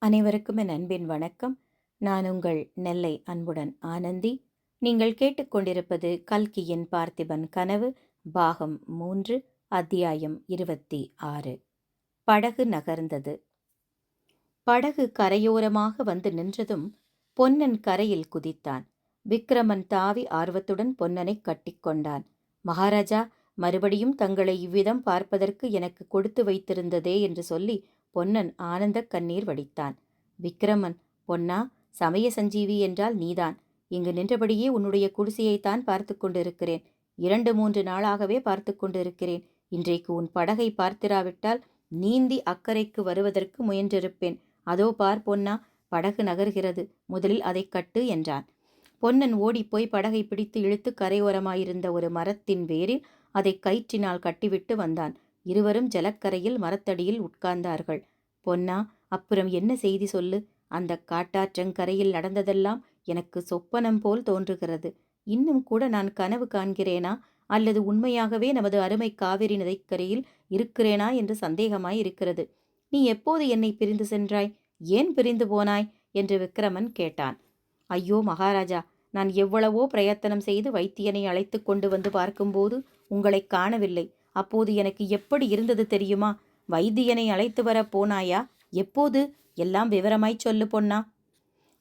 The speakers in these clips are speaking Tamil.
அனைவருக்கும் என் அன்பின் வணக்கம். நான் உங்கள் நெல்லை அன்புடன் ஆனந்தி. நீங்கள் கேட்டுக்கொண்டிருப்பது கல்கியின் பார்த்திபன் கனவு பாகம் 3 அத்தியாயம் 26. படகு நகர்ந்தது. படகு கரையோரமாக வந்து நின்றதும் பொன்னன் கரையில் குதித்தான். விக்கிரமன் தாவி ஆர்வத்துடன் பொன்னனை கட்டிக்கொண்டான். மகாராஜா, மறுபடியும் தங்களை இவ்விதம் பார்ப்பதற்கு எனக்கு கொடுத்து வைத்திருந்ததே என்று சொல்லி பொன்னன் ஆனந்த கண்ணீர் வடித்தான். விக்கிரமன், பொன்னா, சமய சஞ்சீவி என்றால் நீதான். இங்கு நின்றபடியே உன்னுடைய குடிசையைத்தான் பார்த்து கொண்டிருக்கிறேன். 2-3 நாளாகவே பார்த்து கொண்டிருக்கிறேன். இன்றைக்கு உன் படகை பார்த்திராவிட்டால் நீந்தி அக்கறைக்கு வருவதற்கு முயன்றிருப்பேன். அதோ பார் பொன்னா, படகு நகர்கிறது. முதலில் அதை கட்டு என்றான். பொன்னன் ஓடிப்போய் படகை பிடித்து இழுத்து கரையோரமாயிருந்த ஒரு மரத்தின் வேரில் அதை கயிற்றினால் கட்டிவிட்டு வந்தான். இருவரும் ஜலக்கரையில் மரத்தடியில் உட்கார்ந்தார்கள். பொன்னா, அப்புறம் என்ன செய்தி சொல்லு. அந்த காட்டாற்றங்கரையில் நடந்ததெல்லாம் எனக்கு சொப்பனம் போல் தோன்றுகிறது. இன்னும் கூட நான் கனவு காண்கிறேனா, அல்லது உண்மையாகவே நமது அருமை காவிரி நதிக்கரையில் இருக்கிறேனா என்று சந்தேகமாயிருக்கிறது. நீ எப்போது என்னை பிரிந்து சென்றாய்? ஏன் பிரிந்து போனாய் என்று விக்கிரமன் கேட்டான். ஐயோ மகாராஜா, நான் எவ்வளவோ பிரயத்தனம் செய்து வைத்தியனை அழைத்து கொண்டு வந்து பார்க்கும்போது உங்களை காணவில்லை. அப்போது எனக்கு எப்படி இருந்தது தெரியுமா? வைத்தியனை அழைத்து வர போனாயா? எப்போது? எல்லாம் விவரமாய் சொல்லு பொன்னா.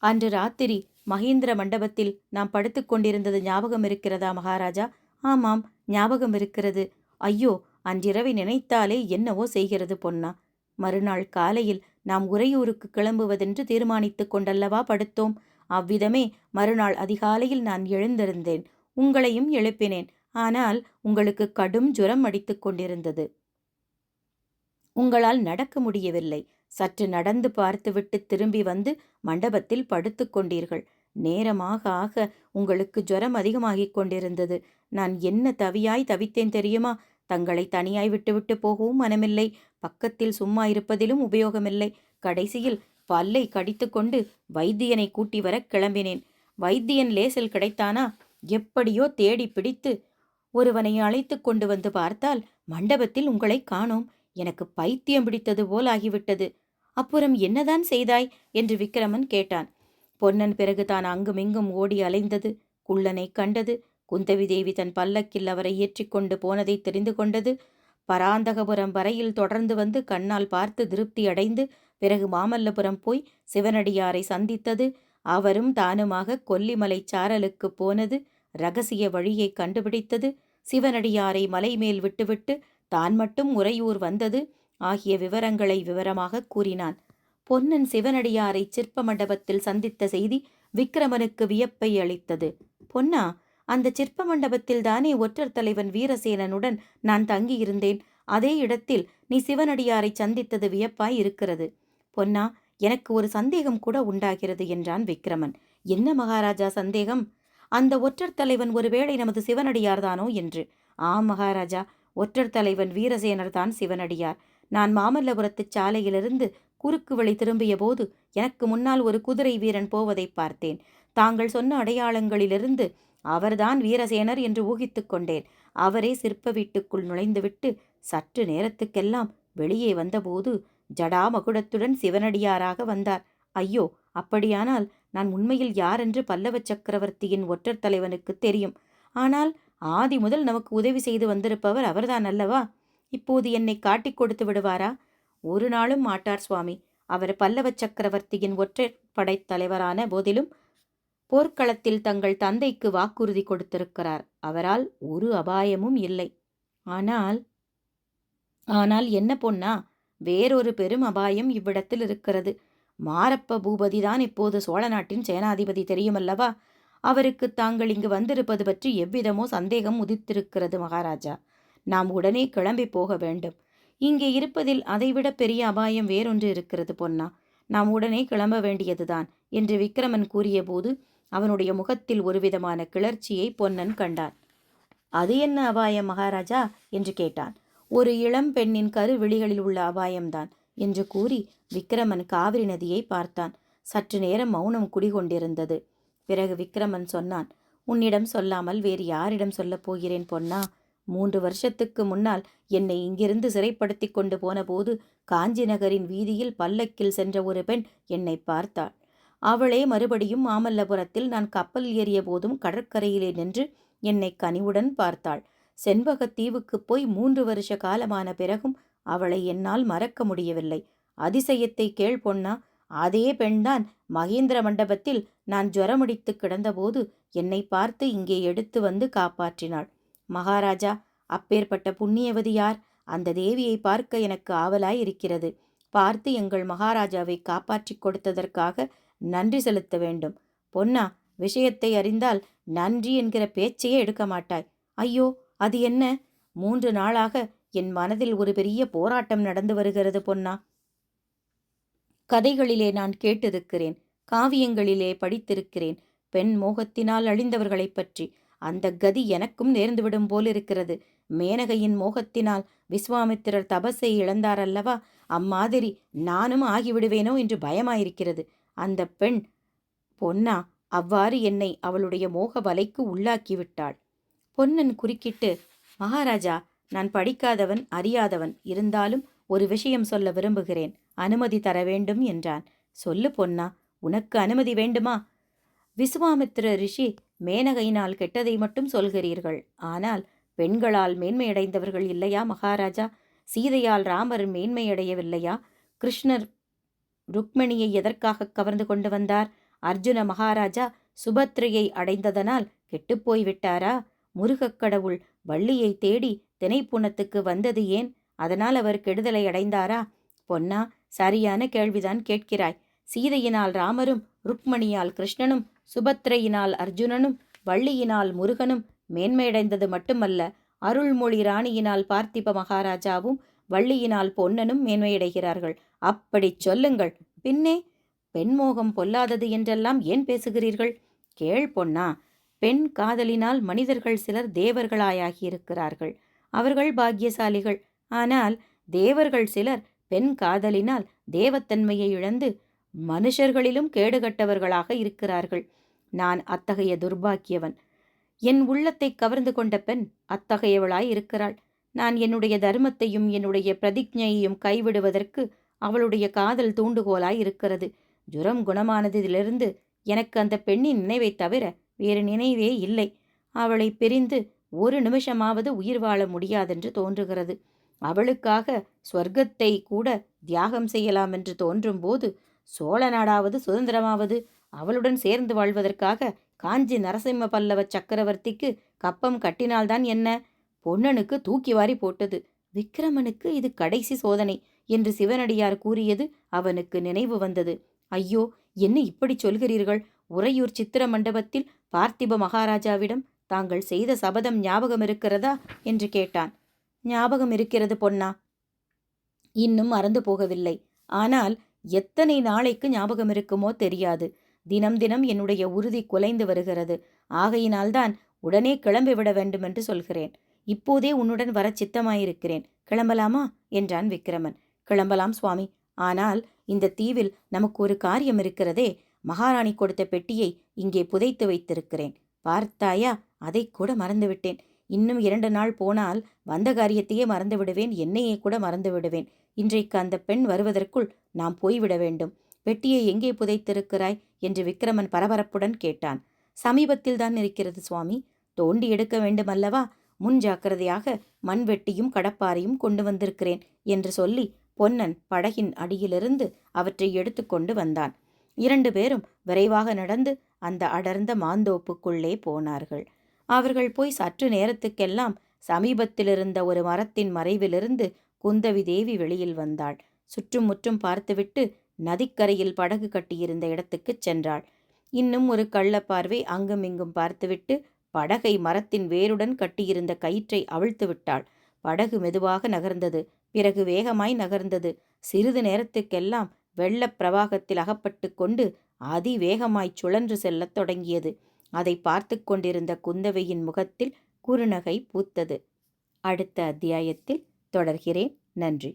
அன்று ராத்திரி மகேந்திர மண்டபத்தில் நாம் படுத்து கொண்டிருந்தது ஞாபகம் இருக்கிறதா மகாராஜா? ஆமாம், ஞாபகம் இருக்கிறது. ஐயோ, அன்றிரவை நினைத்தாலே என்னவோ செய்கிறது பொன்னா. மறுநாள் காலையில் நாம் உறையூருக்கு கிளம்புவதென்று தீர்மானித்து கொண்டல்லவா படுத்தோம். அவ்விதமே மறுநாள் அதிகாலையில் நான் எழுந்திருந்தேன். உங்களையும் எழுப்பினேன். ஆனால் உங்களுக்கு கடும் ஜுரம் அடித்து கொண்டிருந்தது. உங்களால் நடக்க முடியவில்லை. சற்று நடந்து பார்த்துவிட்டு திரும்பி வந்து மண்டபத்தில் படுத்து கொண்டீர்கள். நேரமாக ஆக உங்களுக்கு ஜுரம் அதிகமாகிக் கொண்டிருந்தது. நான் என்ன தவியாய் தவித்தேன் தெரியுமா? தங்களை தனியாய் விட்டுவிட்டு போகவும் மனமில்லை. பக்கத்தில் சும்மா இருப்பதிலும் உபயோகமில்லை. கடைசியில் பல்லை கடித்து கொண்டு வைத்தியனை கூட்டி வர கிளம்பினேன். வைத்தியன் லேசில் கிடைத்தானா? எப்படியோ தேடி பிடித்து ஒருவனை அழைத்து கொண்டு வந்து பார்த்தால் மண்டபத்தில் உங்களை காணோம். எனக்கு பைத்தியம் பிடித்தது போல் ஆகிவிட்டது. அப்புறம் என்னதான் செய்தாய் என்று விக்கிரமன் கேட்டான். பொன்னன் பிறகு தான் அங்குமிங்கும் ஓடி அலைந்தது. குள்ளனை கண்டது. குந்தவி தேவி தன் பல்லக்கில் அவரை ஏற்றிக்கொண்டு போனதை தெரிந்து கொண்டது. பராந்தகபுரம் வரையில் தொடர்ந்து வந்து கண்ணால் பார்த்து திருப்தி அடைந்து பிறகு மாமல்லபுரம் போய் சிவனடியாரை சந்தித்தது. அவரும் தானுமாக கொல்லிமலை சாரலுக்கு போனது. இரகசிய வழியை கண்டுபிடித்தது. சிவனடியாரை மலை மேல் விட்டுவிட்டு தான் மட்டும் உறையூர் வந்தது ஆகிய விவரங்களை விவரமாக கூறினான். பொன்னன் சிவனடியாரை சிற்ப மண்டபத்தில் சந்தித்த செய்தி விக்கிரமனுக்கு வியப்பை அளித்தது. பொன்னா, அந்த சிற்ப மண்டபத்தில் தானே ஒற்றர் தலைவன் வீரசேனனுடன் நான் தங்கியிருந்தேன். அதே இடத்தில் நீ சிவனடியாரை சந்தித்தது வியப்பாய் இருக்கிறது. பொன்னா, எனக்கு ஒரு சந்தேகம் கூட உண்டாகிறது என்றான் விக்கிரமன். என்ன மகாராஜா சந்தேகம்? அந்த ஒற்றர் தலைவன் ஒருவேளை நமது சிவனடியார்தானோ என்று. ஆம் மகாராஜா, ஒற்றர் தலைவன் வீரசேனர் தான் சிவனடியார். நான் மாமல்லபுரத்து சாலையிலிருந்து குறுக்கு வழி திரும்பிய போது எனக்கு முன்னால் ஒரு குதிரை வீரன் போவதை பார்த்தேன். தாங்கள் சொன்ன அடையாளங்களிலிருந்து அவர்தான் வீரசேனர் என்று ஊகித்து கொண்டேன். அவரே சிற்ப வீட்டுக்குள் நுழைந்துவிட்டு சற்று நேரத்துக்கெல்லாம் வெளியே வந்தபோது ஜடாமகுடத்துடன் சிவனடியாராக வந்தார். ஐயோ, அப்படியானால் நான் உண்மையில் யாரென்று பல்லவ சக்கரவர்த்தியின் ஒற்றர் தலைவனுக்கு தெரியும். ஆனால் ஆதி முதல் நமக்கு உதவி செய்து வந்திருப்பவர் அவர்தான் அல்லவா? இப்போது என்னை காட்டிக் கொடுத்து விடுவாரா? ஒரு நாளும் மாட்டார் சுவாமி. அவர் பல்லவ சக்கரவர்த்தியின் ஒற்றைப்படைத் தலைவரான போதிலும் போர்க்களத்தில் தங்கள் தந்தைக்கு வாக்குறுதி கொடுத்திருக்கிறார். அவரால் ஒரு அபாயமும் இல்லை. ஆனால் ஆனால் என்ன பொன்னா? வேறொரு பெரும் அபாயம் இவ்விடத்தில் இருக்கிறது. மாரப்ப பூபதிதான் இப்போது சோழ நாட்டின் சேனாதிபதி தெரியுமல்லவா? அவருக்கு தாங்கள் இங்கு வந்திருப்பது பற்றி எவ்விதமோ சந்தேகம் உதித்திருக்கிறது மகாராஜா. நாம் உடனே கிளம்பி போக வேண்டும். இங்கே இருப்பதில் அதைவிட பெரிய அபாயம் வேறொன்று இருக்கிறது பொன்னா. நாம் உடனே கிளம்ப வேண்டியதுதான் என்று விக்கிரமன் கூறியபோது அவனுடைய முகத்தில் ஒருவிதமான கிளர்ச்சியை பொன்னன் கண்டான். அது என்ன அபாயம் மகாராஜா என்று கேட்டான். ஒரு இளம் பெண்ணின் கருவிழிகளில் உள்ள அபாயம்தான் என்று கூறி விக்கிரமன் காவிரி நதியை பார்த்தான். சற்று நேரம் மௌனம் குடிகொண்டிருந்தது. பிறகு விக்கிரமன் சொன்னான். உன்னிடம் சொல்லாமல் வேறு யாரிடம் சொல்லப் போகிறேன் பொன்னா? 3 வருஷத்துக்கு முன்னால் என்னை இங்கிருந்து சிறைப்படுத்தி கொண்டு போனபோது காஞ்சி நகரின் வீதியில் பல்லக்கில் சென்ற ஒரு பெண் என்னை பார்த்தாள். அவளே மறுபடியும் மாமல்லபுரத்தில் நான் கப்பல் ஏறிய போதும் கடற்கரையிலே நின்று என்னை கனிவுடன் பார்த்தாள். செண்பகத்தீவுக்குப் போய் 3 வருஷ காலமான பிறகும் அவளை என்னால் மறக்க முடியவில்லை. அதிசயத்தை கேள் பொன்னா, அதே பெண்தான் மகேந்திர மண்டபத்தில் நான் ஜுரமடித்து கிடந்தபோது என்னை பார்த்து இங்கே எடுத்து வந்து காப்பாற்றினாள். மகாராஜா, அப்பேற்பட்ட புண்ணியவதி யார்? அந்த தேவியை பார்க்க எனக்கு ஆவலாய் இருக்கிறது. பார்த்து எங்கள் மகாராஜாவை காப்பாற்றிக் கொடுத்ததற்காக நன்றி செலுத்த வேண்டும். பொன்னா, விஷயத்தை அறிந்தால் நன்றி என்கிற பேச்சையே எடுக்க மாட்டாய். ஐயோ, அது என்ன? 3 நாளாக என் மனதில் ஒரு பெரிய போராட்டம் நடந்து வருகிறது பொன்னா. கதைகளிலே நான் கேட்டிருக்கிறேன், காவியங்களிலே படித்திருக்கிறேன். பெண் மோகத்தினால் அழிந்தவர்களைப் பற்றி. அந்த கதி எனக்கும் நேர்ந்துவிடும் போலிருக்கிறது. மேனகையின் மோகத்தினால் விஸ்வாமித்திரர் தபஸை இழந்தாரல்லவா, அம்மாதிரி நானும் ஆகிவிடுவேனோ என்று பயமாயிருக்கிறது. அந்த பெண் பொன்னா அவ்வாறு என்னை அவளுடைய மோக வலைக்கு உள்ளாக்கிவிட்டாள். பொன்னன் குறுக்கிட்டு, மகாராஜா, நான் படிக்காதவன், அறியாதவன். இருந்தாலும் ஒரு விஷயம் சொல்ல விரும்புகிறேன். அனுமதி தர வேண்டும் என்றான். சொல்லு பொன்னா, உனக்கு அனுமதி வேண்டுமா? விசுவாமித்திர ரிஷி மேனகையினால் கெட்டதை மட்டும் சொல்கிறீர்கள். ஆனால் பெண்களால் மேன்மையடைந்தவர்கள் இல்லையா மகாராஜா? சீதையால் ராமர் மேன்மையடையவில்லையா? கிருஷ்ணர் ருக்மிணியை எதற்காக கவர்ந்து கொண்டு வந்தார்? அர்ஜுன மகாராஜா சுபத்ரையை அடைந்ததனால் கெட்டுப்போய் விட்டாரா? முருகக் கடவுள் வள்ளியை தேடி தினைப்புணத்துக்கு வந்தது ஏன்? அதனால் அவர் கெடுதலை அடைந்தாரா? பொன்னா, சரியான கேள்விதான் கேட்கிறாய். சீதையினால் ராமரும், ருக்மணியால் கிருஷ்ணனும், சுபத்ரையினால் அர்ஜுனனும், வள்ளியினால் முருகனும் மேன்மையடைந்தது மட்டுமல்ல, அருள்மொழி ராணியினால் பார்த்திப மகாராஜாவும், வள்ளியினால் பொன்னனும் மேன்மையடைகிறார்கள். அப்படிச் சொல்லுங்கள். பின்னே பெண்மோகம் பொல்லாதது என்றெல்லாம் ஏன் பேசுகிறீர்கள்? கேள் பொன்னா, பெண் காதலினால் மனிதர்கள் சிலர் தேவர்களாயாகியிருக்கிறார்கள். அவர்கள் பாக்கியசாலிகள். ஆனால் தேவர்கள் சிலர் பெண் காதலினால் தேவத்தன்மையை இழந்து மனுஷர்களிலும் கேடுகட்டவர்களாக இருக்கிறார்கள். நான் அத்தகைய துர்பாக்கியவன். என் உள்ளத்தை கவர்ந்து கொண்ட பெண் அத்தகையவளாய் இருக்கிறாள். நான் என்னுடைய தர்மத்தையும் என்னுடைய பிரதிஜையையும் கைவிடுவதற்கு அவளுடைய காதல் தூண்டுகோலாய் இருக்கிறது. ஜுரம் குணமானதிலிருந்து எனக்கு அந்த பெண்ணின் நினைவைத் தவிர வேறு நினைவே இல்லை. அவளை பிரிந்து ஒரு நிமிஷமாவது உயிர் வாழ முடியாதென்று தோன்றுகிறது. அவளுக்காக ஸ்வர்க்கத்தை கூட தியாகம் செய்யலாம் என்று தோன்றும்போது, சோழ நாடாவது சுதந்திரமாவது அவளுடன் சேர்ந்து வாழ்வதற்காக காஞ்சி நரசிம்ம பல்லவ சக்கரவர்த்திக்கு கப்பம் கட்டினால்தான் என்ன? பொன்னனுக்கு தூக்கி வாரி போட்டது. விக்கிரமனுக்கு இது கடைசி சோதனை என்று சிவனடியார் கூறியது அவனுக்கு நினைவு வந்தது. ஐயோ, என்ன இப்படி சொல்கிறீர்கள்? உறையூர் சித்திர மண்டபத்தில் பார்த்திப மகாராஜாவிடம் தாங்கள் செய்த சபதம் ஞாபகம் இருக்கிறதா என்று கேட்டான். ஞாபகம் இருக்கிறது பொன்னா, இன்னும் மறந்து போகவில்லை. ஆனால் எத்தனை நாளைக்கு ஞாபகம் இருக்குமோ தெரியாது. தினம் தினம் என்னுடைய உறுதி குலைந்து வருகிறது. ஆகையினால்தான் உடனே கிளம்பிவிட வேண்டுமென்று சொல்கிறேன். இப்போதே உன்னுடன் வர சித்தமாயிருக்கிறேன். கிளம்பலாமா என்றான் விக்கிரமன். கிளம்பலாம் சுவாமி. ஆனால் இந்த தீவில் நமக்கு ஒரு காரியம் இருக்கிறதே. மகாராணி கொடுத்த பெட்டியை இங்கே புதைத்து வைத்திருக்கிறேன். பார்த்தாயா? அதை கூட மறந்துவிட்டேன். இன்னும் 2 நாள் போனால் வந்த காரியத்தையே மறந்து விடுவேன், என்னையே கூட மறந்து விடுவேன். இன்றைக்கு அந்த பெண் வருவதற்குள் நாம் போய்விட வேண்டும். பெட்டியை எங்கே புதைத்திருக்கிறாய் என்று விக்கிரமன் பரபரப்புடன் கேட்டான். சமீபத்தில் தான் இருக்கிறது சுவாமி. தோண்டி எடுக்க வேண்டுமல்லவா? முன் ஜாக்கிரதையாக மண்வெட்டியும் கடப்பாரையும் கொண்டு வந்திருக்கிறேன் என்று சொல்லி பொன்னன் படகின் அடியிலிருந்து அவற்றை எடுத்து கொண்டு வந்தான். 2 பேரும் விரைவாக நடந்து அந்த அடர்ந்த மாந்தோப்புக்குள்ளே போனார்கள். அவர்கள் போய் சற்று நேரத்துக்கெல்லாம் சமீபத்திலிருந்த ஒரு மரத்தின் மறைவிலிருந்து குந்தவி தேவி வெளியில் வந்தாள். சுற்றும் முற்றும் பார்த்துவிட்டு நதிக்கரையில் படகு கட்டியிருந்த இடத்துக்குச் சென்றாள். இன்னும் ஒரு கள்ளப்பார்வை அங்குமிங்கும் பார்த்துவிட்டு படகை மரத்தின் வேருடன் கட்டியிருந்த கயிற்றை அவிழ்த்து விட்டாள். படகு மெதுவாக நகர்ந்தது. பிறகு வேகமாய் நகர்ந்தது. சிறிது நேரத்துக்கெல்லாம் வெள்ளப் பிரவாகத்தில் அகப்பட்டு கொண்டு அதிவேகமாய்ச் சுழன்று செல்லத் தொடங்கியது. அதை பார்த்து கொண்டிருந்த குந்தவையின் முகத்தில் குறுநகை பூத்தது. அடுத்த அத்தியாயத்தில் தொடர்கிறேன். நன்றி.